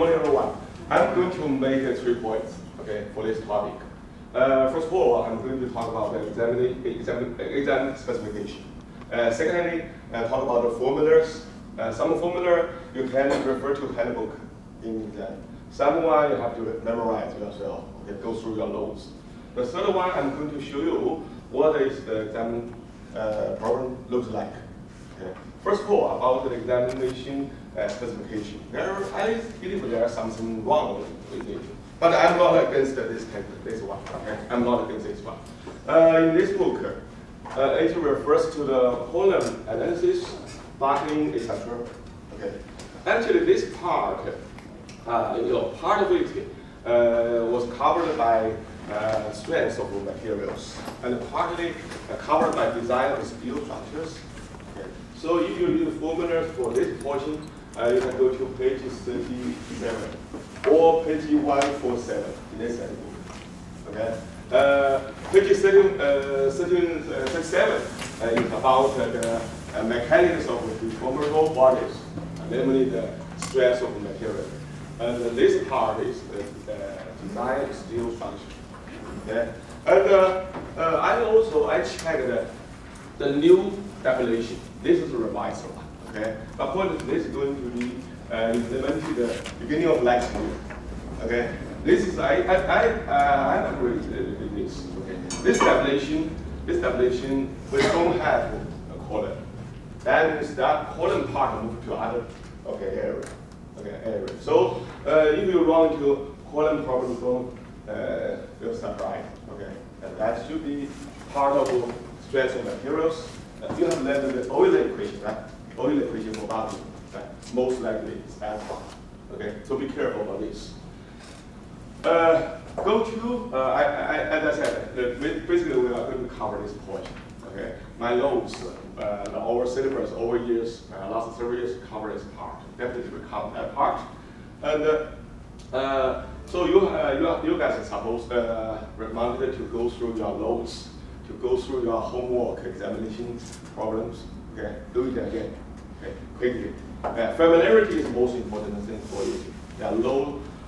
morning, everyone. I'm going to make 3 points, okay, for this topic. First of all, I'm going to talk about the exam specification. Secondly, talk about the formulas. Some formula you can refer to handbook in exam. Some one you have to memorize yourself, okay, go through your notes. The third one, I'm going to show you what is the exam problem looks like. Okay. First of all, about the examination specification. I believe there's something wrong with it, but I'm not against this one. Okay? I'm not against this one. In this book, it refers to the column analysis, buckling, etc. Okay. Actually, this part, part of it was covered by strengths of materials, and partly covered by design of steel structures. Okay. So if you need formulas for this portion, you can go to page 37 or page 147 in this book. Okay. Page 37 is about the mechanics of deformable bodies, namely the stress of material. And this part is the design of steel structure. Okay. And I checked the new definition. This is a revised one. Okay. According this is going to be implemented at the beginning of next year. Okay. This is I agree with this. Okay. This definition we don't have a column. That means that column part moved to other area. Area. So if you run into column problem from you'll start right. Okay. And that should be part of stress of materials. You have learned the Euler equation, right? Euler equation for body, right? Most likely it's alpha. Okay, so be careful about this. Go to, as I said, basically we are going to cover this portion. Okay, my notes, our syllabus, over years, last 3 years cover this part. Definitely we cover that part. And so you guys are supposed recommended to go through your notes, to go through your homework, examination problems. Okay, do it again. Okay, quickly. Familiarity is the most important thing for you.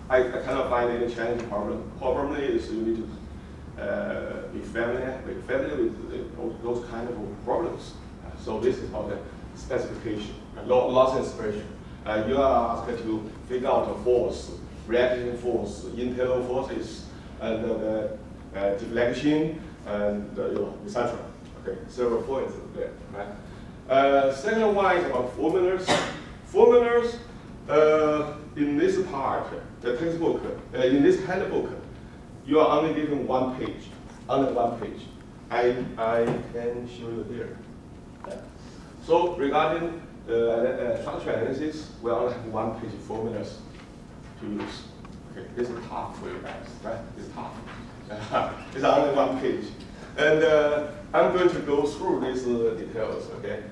I cannot find any challenging problem. Problem is you need to be familiar with those kind of problems. So this is about the specification, loss and expression. You are asked to figure out a force, reaction force, internal forces, and deflection, and etc. Okay, several points there, right? Second one is about formulas. Formulas in this part, the textbook, in this handbook, you are only given 1 page, only 1 page. I can show you here. Yeah. So regarding structural analysis, we only have 1 page formulas to use. Okay, this is tough for you guys, right? It's tough. It's only 1 page. And I'm going to go through these details, okay?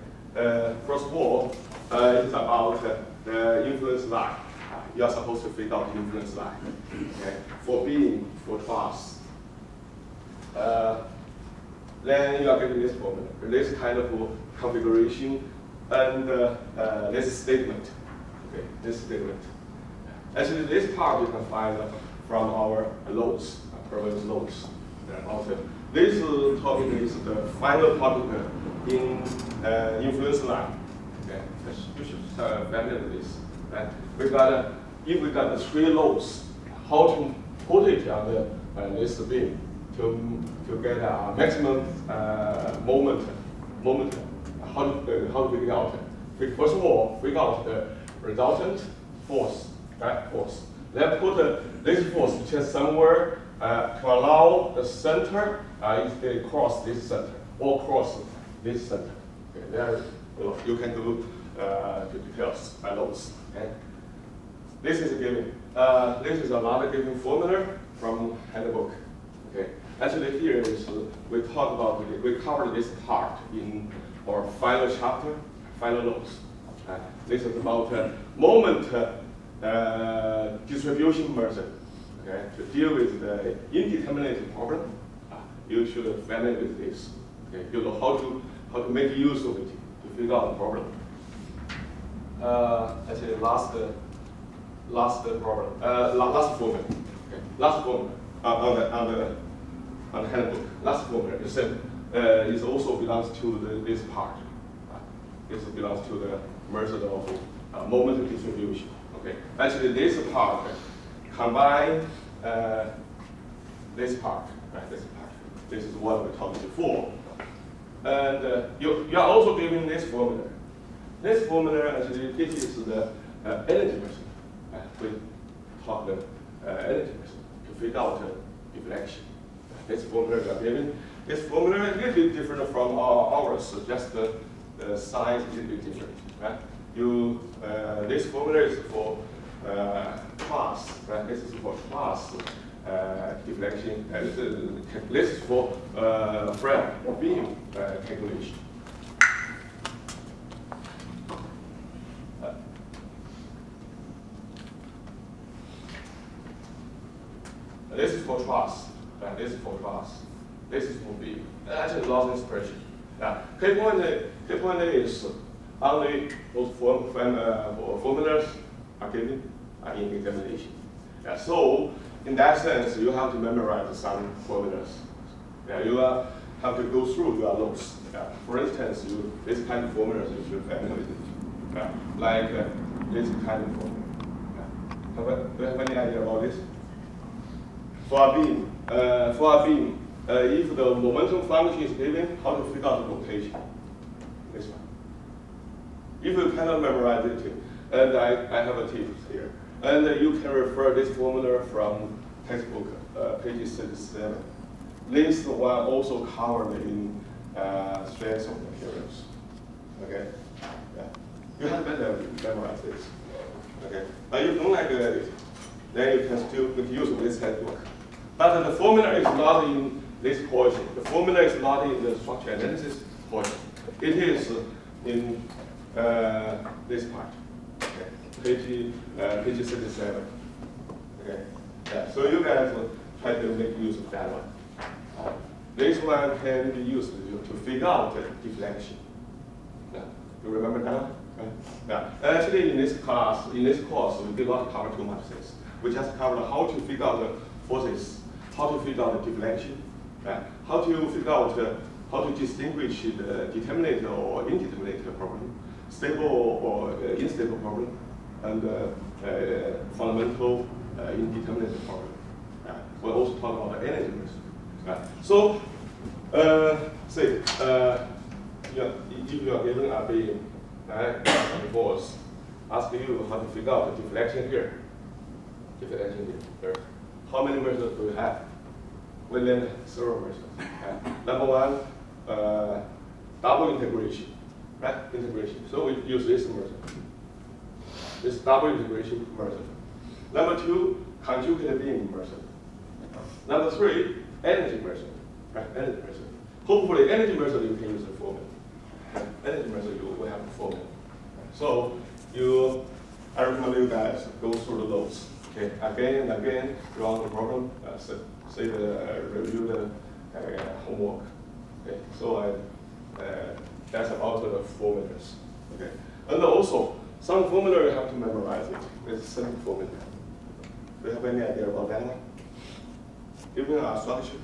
First of all, it's about the influence line. You are supposed to figure out the influence line, okay? For beam, for truss. Then you are getting this formula, this kind of configuration, and this statement, okay? This statement. Actually, this part you can find from our notes, previous notes. This topic is the final topic in influence line. Okay, you should familiar with this. Right? If we got the 3 loads, how to put it on this beam to get a maximum moment. How to figure out? First of all, figure out the resultant force, right? Force. Then put this force just somewhere to allow the center to cross this center or cross this center. Okay, there you can do the details by those. Okay. This is given. This is another given formula from handbook. Okay. Actually, here is we talk about we covered this part in our final chapter, final notes. This is about moment distribution method. Okay, to deal with the indeterminate problem, you should be familiar with this. Okay, you know how to make use of it to figure out the problem. Actually, last problem, last formula. Okay. Last formula on the handbook. Last formula is it also belongs to this part. This belongs to the method of moment distribution. Okay. Actually, this part combine this part. Right. This part. This is what we talked before. And you are also given this formula. This formula actually this is the energy method. We talk the energy method to figure out deflection. This formula we are given. This formula is a little bit different from ours. So just the size is a little bit different. Right? This formula is for truss. Right? This is for truss deflection. This is for frame or beam calculation. This is for truss. This is for truss. This is for beam. Actually, lost expression. Key point is only those formulas are given in examination. So in that sense, you have to memorize some formulas. You have to go through your notes. For instance, this kind of formulas you should familiar with it. Like this kind of formula. Do you have any idea about this? For a beam, if the momentum function is given, how to figure out the rotation? This one. If you cannot memorize it, and I have a tip here, and you can refer this formula from textbook, page 67. This one also covered in strength of materials. Okay, you have better memorize this. Okay, but you don't like it, then you can still make use of this textbook. But the formula is not in this portion. The formula is not in the structure analysis portion. It is in this part. Okay. Page 37. Okay. So you guys will try to make use of that one. This one can be used to figure out deflection. You remember that one? Actually, in this course, we did not cover too much things. We just covered how to figure out the forces, how to figure out the deflection, how to figure out how to distinguish the determinate or indeterminate problem, stable or unstable problem, and fundamental indeterminate problem. We'll also talk about the energy method. So, say, if you are given a beam, force, ask you how to figure out the deflection here. Deflection here. How many methods do we have? We learned several methods. Number one, double integration, right? Integration. So we use this method. This double integration method. Number two, conjugate beam method. Number three, energy method. Right? Energy method. Hopefully, energy method you can use the formula. Energy method you will have the formula. So I recommend you guys go through the notes. Okay, again and again, run the problem, review the homework. Okay, so that's about the formulas. Okay, and also some formula you have to memorize it. It's a simple formula. Do you have any idea about that one? Given a structure,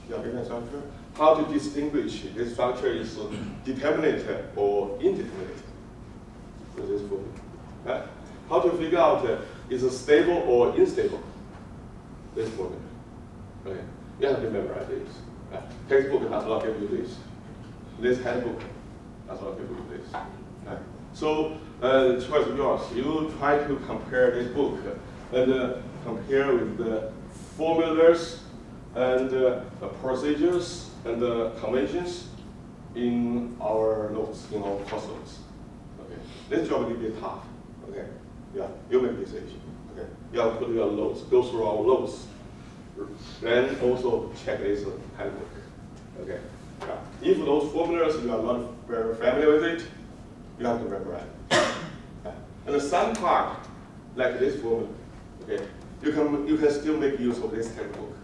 given a structure, how to distinguish this structure is determinate or indeterminate with this formula. How to figure out is it stable or unstable? This formula. Okay. You have to memorize this. Textbook does not give you this. This handbook does not give you this. So the choice is yours. You try to compare this book and compare with the formulas and the procedures and the conventions in our notes, in our course notes. Okay. This job will be tough. Okay. Yeah, you make decision. Okay. You have to put your notes, go through our notes, then also check this handbook. Okay. Yeah. If those formulas you are not very familiar with it, you have to memorize. And some part, like this formula, okay, you can still make use of this textbook.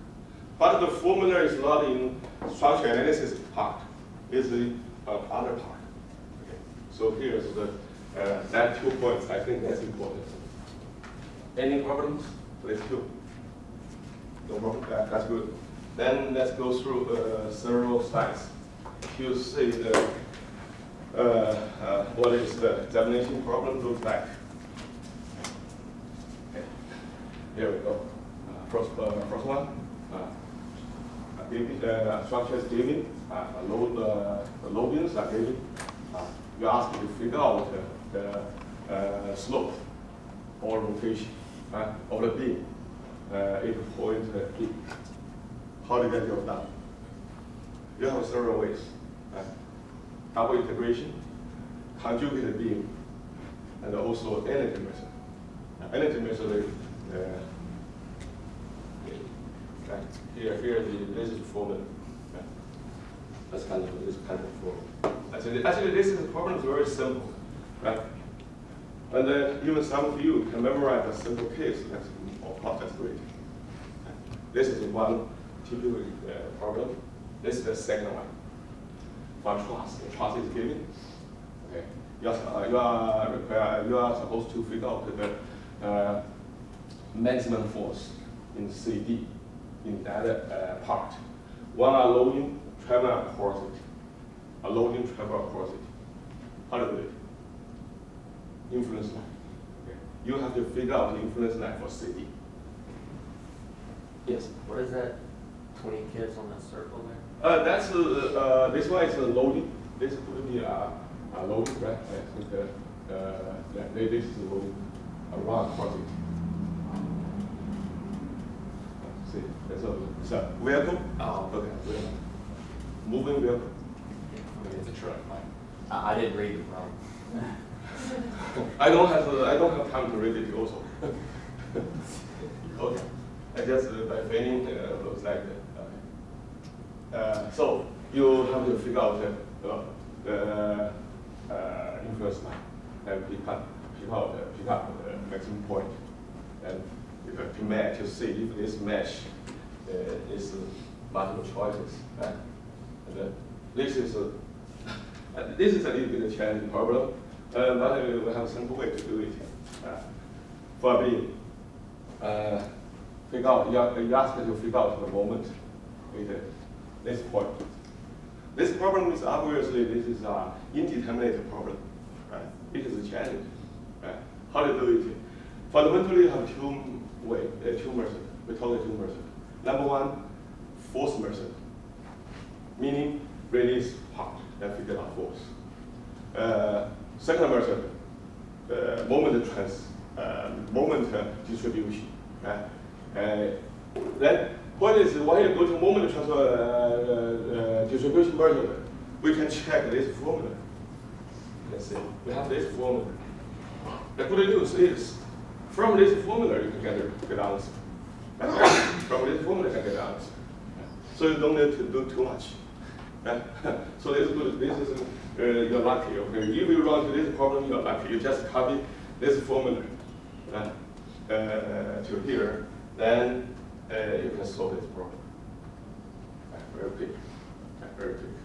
But the formula is not in structure analysis part, it's the other part. Okay. So here's the that 2 points. I think that's important. Any problems? Let's go. No problem. That's good. Then let's go through several slides. You see what is the examination problem look like. Okay. Here we go. First one. Structure is given. Loadings are given. You ask to figure out the slope or rotation of the beam. 8.8. How to get your done? You have several ways. Double integration, conjugate beam, and also energy method. Energy method here this is formula. That's kind of this kind of formula. Actually, this is the problem is very simple, right? And even some of you can memorize a simple case that's that's great. This is one typical problem. This is the second one. For truss, the truss is given. Okay, you are supposed to figure out the maximum force in CD in that part. One are loading, travel across it. A loading, travel across it. How to do it? Influence line. Okay. You have to figure out the influence line for CD. Yes. What is that 20 kids on that circle there? That's this one is a loading. This would be a loading, right? I think this is a loading around across it. See, that's a vehicle. Oh, okay. Vehicle. Moving vehicle. It's a truck. I didn't read it wrong. I don't have time to read it also. Okay. I just by feeling looks like that. So you have to figure out the influence line and pick up the maximum point, and to match to see if this mesh is multiple choices. Right? And this is a little bit challenging problem, but we have a simple way to do it. For being figure out, you ask to figure out the moment with this point. This problem is obviously this is an indeterminate problem. Right? It is a challenge. Right? How to do it? Fundamentally, you have two methods. We call it two methods. Number one, force method, meaning release part and figure out force. Second method, moment distribution. Right? Then why you go to moment transfer distribution method, we can check this formula. Let's see, we have this formula. The good news is, from this formula you can get a good answer. From this formula you can get an answer. So you don't need to do too much. So this is good. This is you're lucky. Okay, if you run to this problem, you're lucky. You just copy this formula to here, then you can solve this problem. Very quick. Very quick.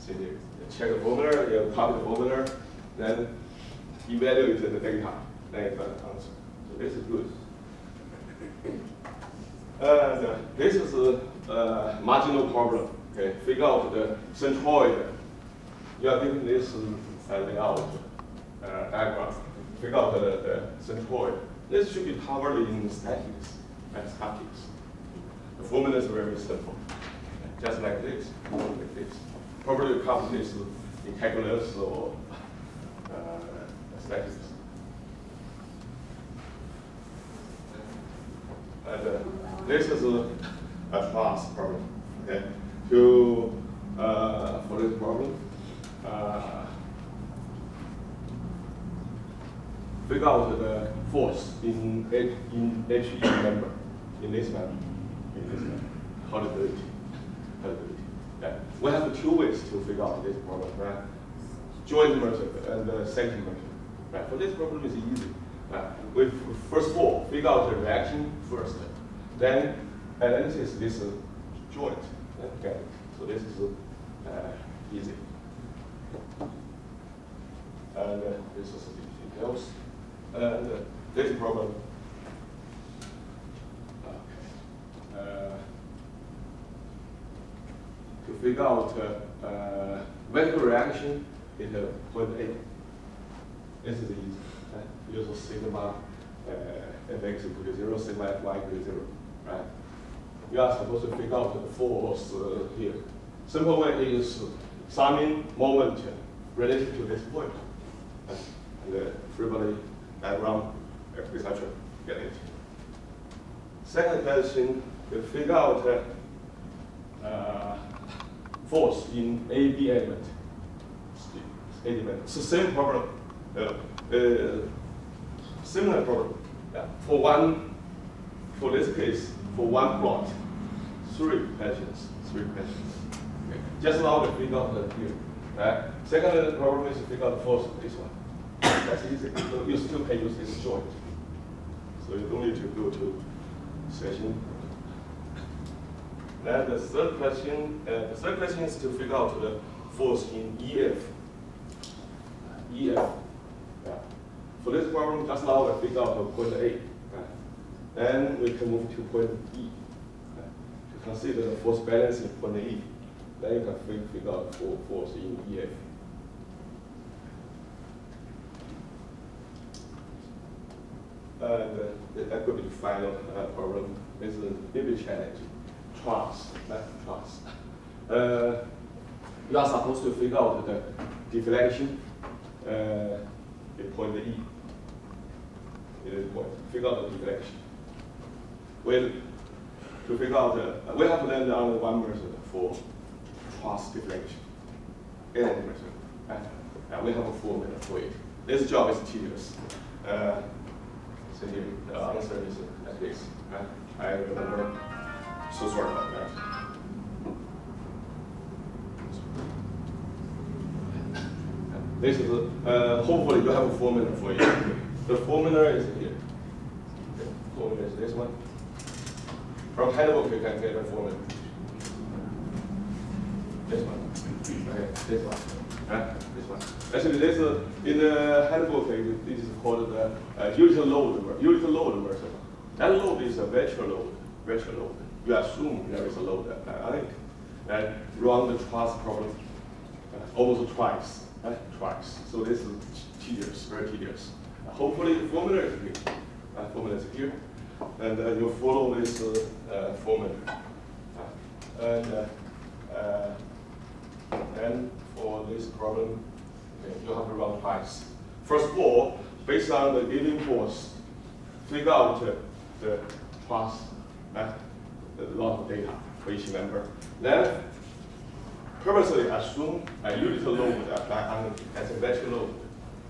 See, you check the formula, you copy the formula, then evaluate the data, then you get the answer. So this is good. This is a marginal problem. Okay, figure out the centroid. You are given this layout diagram. Figure out the centroid. This should be covered in statics and statics. The formula is very simple. Just like this, like this. Probably cover this in calculus or statics. And this is a class problem. Okay, for this problem, figure out the force in each member, in this member, How to do it? Yeah. We have two ways to figure out this problem, right? Joint method and the second method. Right? For this problem, it's easy. We first of all figure out the reaction first, then analysis this joint. Okay. So this is easy. And this is the details. And this problem, figure out vertical reaction in the point A. This is easy. Use sigma fx equal to 0, sigma fy equal to 0, right? You are supposed to figure out the force here. Simple way is summing moment related to this point. And everybody diagram, etc. Get it. Second question, you figure out force in AB element. It's the same problem. Similar problem. For this case, for one plot, three questions. Okay. Just now we figure out the here. Right? Second problem is to figure out the force of this one. That's easy. You still can use this joint. So you don't need to go to session. Then the third question is to figure out the force in EF. Yeah. For this problem, just now we figure out point A. Right? Then we can move to point E. Right? To consider the force balance in point E. Then you can figure out force in EF. And that could be the final problem. It's a big challenge. Truss. You are supposed to figure out the deflection in point E. In this point, figure out the deflection. To figure out, we have learned only one method for truss deflection. Any method. We have a formula for it. This job is tedious. So here, the answer is like this. I remember. So sorry about that. This is hopefully you have a formula for it. The formula is here. The formula is this one. From Heidelberg you can get a formula. This one. Okay, this one. This one. Actually, this in the Heidelberg this is called the unit load method. That load is a virtual load. You assume there is a load. I think that run the truss problem almost twice. So this is tedious, very tedious. Hopefully the formula is here. Formula is here, and you follow this formula. And for this problem, okay, you have to run twice. First of all, based on the given force, figure out the truss, a lot of data for each member. Then purposely assume a unit load as a virtual load.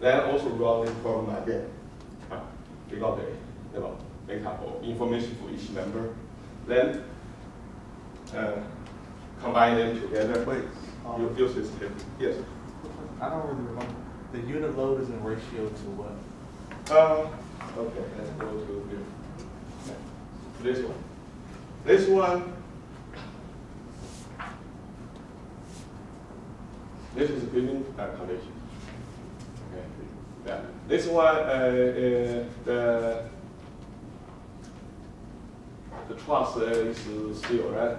Then also run this problem again. Figure out the data or information for each member. Then combine them together. Wait. You use this tip. Yes. I don't really remember. The unit load is in ratio to what? Okay, let's go to here. This one. This one. This is given condition. Okay. Yeah. This one, the truss is still right.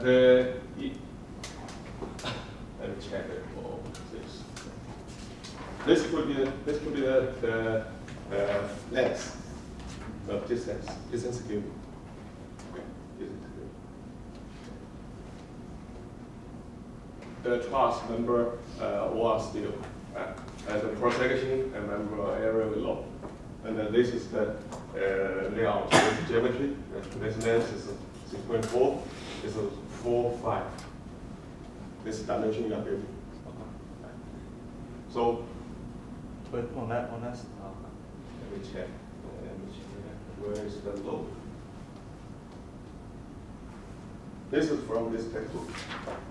Let me check it for this. This could be the length, distance. Distance given. Okay. Distance given. The truss member was still, and the projection and member area below. And then this is the layout, this geometry. This length is 6.4. This is 4.5. This dimension you are given. So, But on that, let me check. Where is the load? This is from this textbook.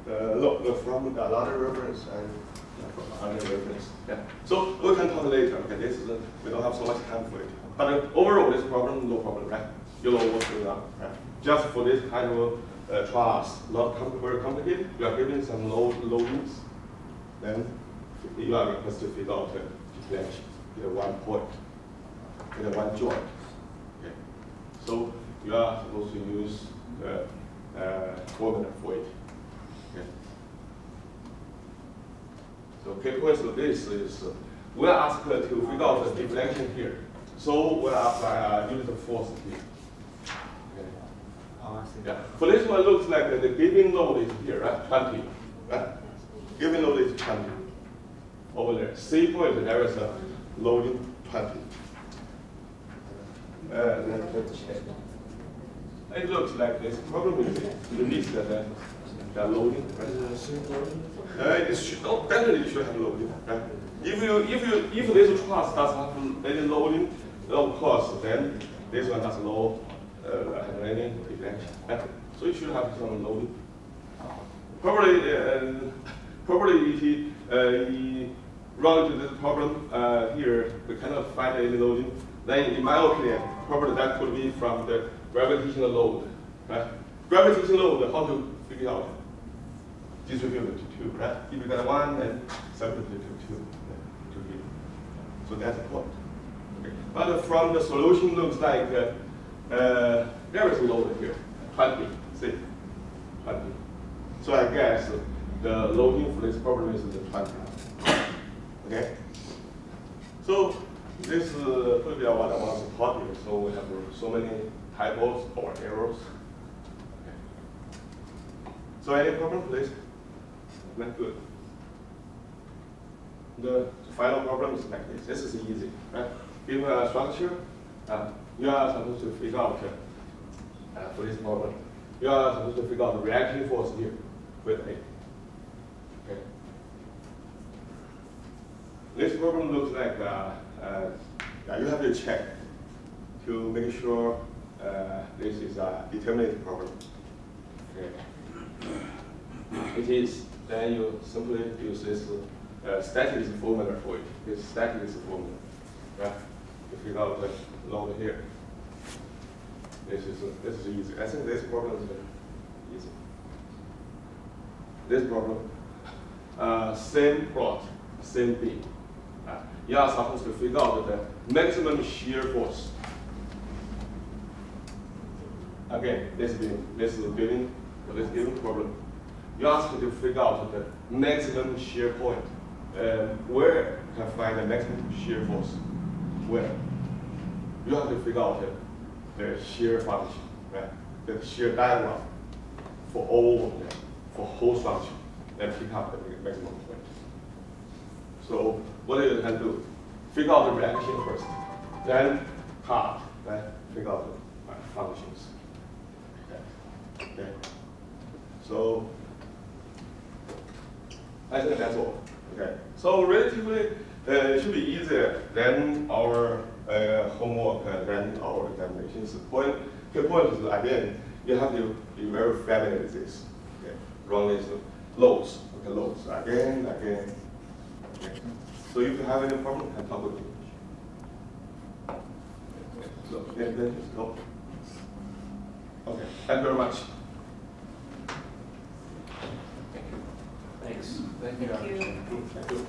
Look, from the other reference and from other reference. Yeah. So we can talk later. Okay, this is we don't have so much time for it. But overall, this problem, no problem, right? You know what's going on, right? Just for this kind of truss, not very complicated. You are given some loadings, then you are requested to figure out the deflection in one point, in one joint. Okay. So you are supposed to use the formula for it. Okay. So key points of this is we are asked to figure out the deflection here. So we apply a unit of force here. Okay. Oh, I see. Yeah. For this one, looks like the giving load is here, right? 20. Right? Giving load is 20. Over there. C point, there is a loading 20. It looks like this. Probably release the loading. Right? It should, definitely should have loading. Right? If this truss does have any loading, of course, then this one has no any deflection. Right? So it should have some loading. Probably if run into this problem here, we cannot find any loading. Then, in my opinion, probably that could be from the gravitational load. Right? Gravitational load, how to figure out? Distribute it to 2, right? If you got 1, then substitute to 2 here. So that's the point. Okay. But from the solution, looks like there is a load here, 20. See, 20. So I guess the loading for this problem is the 20. Okay. So this could be what I want to talk here. So we have so many typos or errors. Okay. So any problem, please? Not good. The final problem is like this. This is easy, right? Given a structure, you are supposed to figure out for this problem. You are supposed to figure out the reaction force here with A. Okay. This problem looks like you have to check to make sure this is a determinate problem. Okay. It is. Then you simply use this static formula for it. This static formula, right? To figure out the load here. This is easy. I think this problem is easy. This problem, same plot, same thing. You are supposed to figure out the maximum shear force. Again, this is building for this given problem. You ask to figure out the maximum shear point. Where can I find the maximum shear force? Where? You have to figure out the shear function, right? The shear diagram for all of them, for whole structure, and pick up the maximum point. So what you can do? Figure out the reaction first, then cut, right? Figure out the functions. Okay. So I think that's all. Okay. So relatively, it should be easier than our homework than our examinations. The point is, again, you have to be very familiar with this. Okay. Run these loads. Okay, loads again. Okay. So if you have any problem, you can talk with me. Okay. So then just go. Okay. Thank you very much. Thanks. Thank you. Thank you. Thank you.